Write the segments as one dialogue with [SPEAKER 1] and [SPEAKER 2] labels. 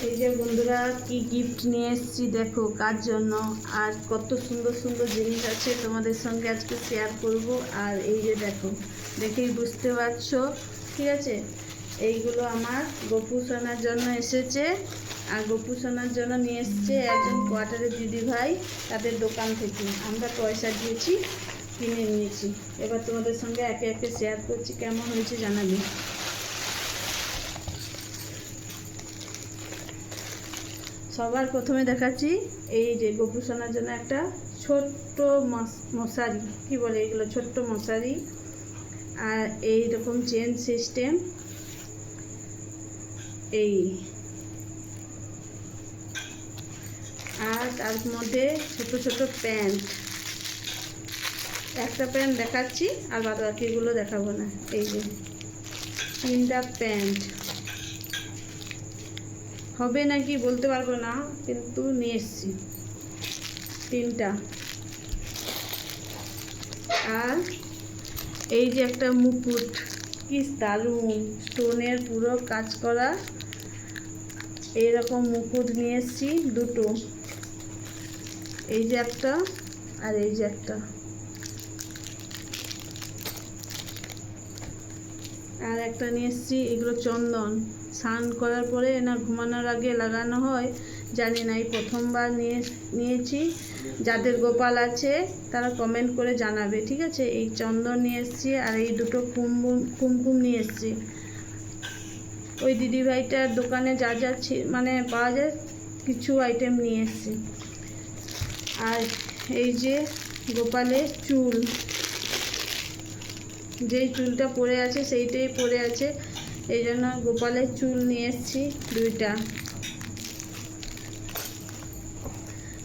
[SPEAKER 1] এই যে বন্ধুরা কি গিফট নিয়ে এসেছি দেখো কার জন্য। আর কত সুন্দর সুন্দর জিনিস আছে তোমাদের সঙ্গে আজকে শেয়ার করব। আর এই যে দেখো, দেখেই বুঝতে পারছো, ঠিক আছে। এইগুলো আমার গপু সোনার জন্য এসেছে। আর গপু সোনার জন্য নিয়ে এসছে একজন কোয়ার্টারের দিদি ভাই, তাদের দোকান থেকে আমরা পয়সা দিয়েছি, কিনে নিয়েছি। এবার তোমাদের সঙ্গে একে একে শেয়ার করছি, কেমন হয়েছে জানাবি। সবার প্রথমে দেখাচ্ছি এই যে গপু সোনার জন্য একটা ছোট্ট মশারি, কি বলে এগুলো, ছোট্ট মশারি। আর এই রকম চেন সিস্টেম, এই আর তার মধ্যে ছোট ছোট প্যান্ট, একটা প্যান্ট দেখাচ্ছি আর বাদ বাকিগুলো দেখাবো না। এই যে 3টা প্যান্ট, হবে নাকি বলতে পারবো না, কিন্তু নিয়ে এসছি 3টা। আর এই যে একটা মুকুট, কি দারুণ, স্টোনের পুরো কাজ করা এইরকম মুকুট নিয়ে এসছি 2টো। এই যে একটা আর এই যে একটা। আর একটা নিয়ে এসছি, এগুলো চন্দন, স্নান করার পরে না ঘুমানোর আগে লাগানো হয়, জানি না, এই প্রথমবার নিয়েছি। যাদের গোপাল আছে তারা কমেন্ট করে জানাবে, ঠিক আছে। এই চন্দন নিয়ে এসছি আর এই 2টো কুমকুম নিয়ে এসছি। ওই দিদিভাইটার দোকানে যা যা মানে পাওয়া যায় কিছু আইটেম নিয়ে এসছি। আর এই যে গোপালের চুল, যেই চুলটা পড়ে আছে সেইটাই পড়ে আছে, এই জন্য গোপালের চুল নিয়ে এসছি 2টা।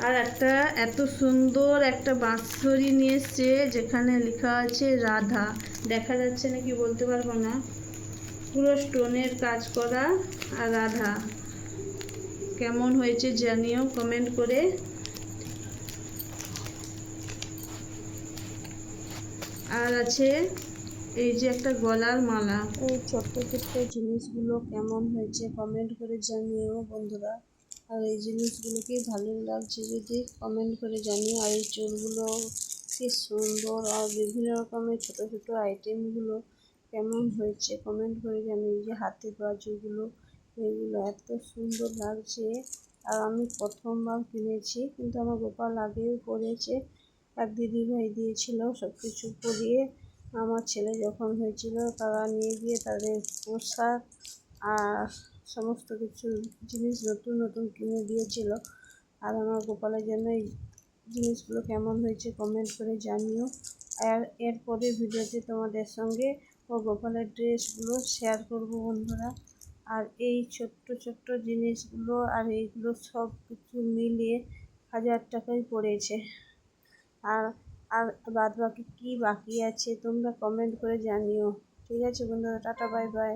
[SPEAKER 1] আর একটা এত সুন্দর একটা বাঁশরি নিয়ে এসছে, যেখানে লেখা আছে রাধা, দেখা যাচ্ছে নাকি বলতে পারবো না, পুরো স্টোনের কাজ করা। আর রাধা কেমন হয়েছে জানিও কমেন্ট করে। আর আছে এই যে একটা গলার মালা। এই ছোট্ট ছোট্ট জিনিসগুলো কেমন হয়েছে কমেন্ট করে জানিও বন্ধুরা। আর এই জিনিসগুলোকে ভালো লাগছে যদি কমেন্ট করে জানিও। আর এই চুলগুলো কি সুন্দর, আর বিভিন্ন রকমের ছোট ছোট আইটেমগুলো কেমন হয়েছে কমেন্ট করে জানিও। এই যে হাতের বাজুগুলো, এগুলো এত সুন্দর লাগছে। আর আমি প্রথমবার কিনেছি, কিন্তু আমার গোপাল আগেও পরেছে, এক দিদিভাই দিয়েছিল সব কিছু পরিয়ে। আমার ছেলে যখন হয়েছিল তারা নিয়ে গিয়ে তাদের পোশাক আর সমস্ত কিছু জিনিস নতুন নতুন কিনে দিয়েছিল। আর আমার গোপালের জন্য এই জিনিসগুলো কেমন হয়েছে কমেন্ট করে জানিও। আর এরপরে ভিডিওতে তোমাদের সঙ্গে ও গোপালের ড্রেসগুলো শেয়ার করব বন্ধুরা। আর এই ছোট্ট ছোট্ট জিনিসগুলো আর এইগুলো সব কিছু মিলিয়ে 1000 টাকাই পড়েছে। আর আর বাদ বাকি কী বাকি আছে তোমরা কমেন্ট করে জানিও, ঠিক আছে বন্ধুরা। Tata, bye bye.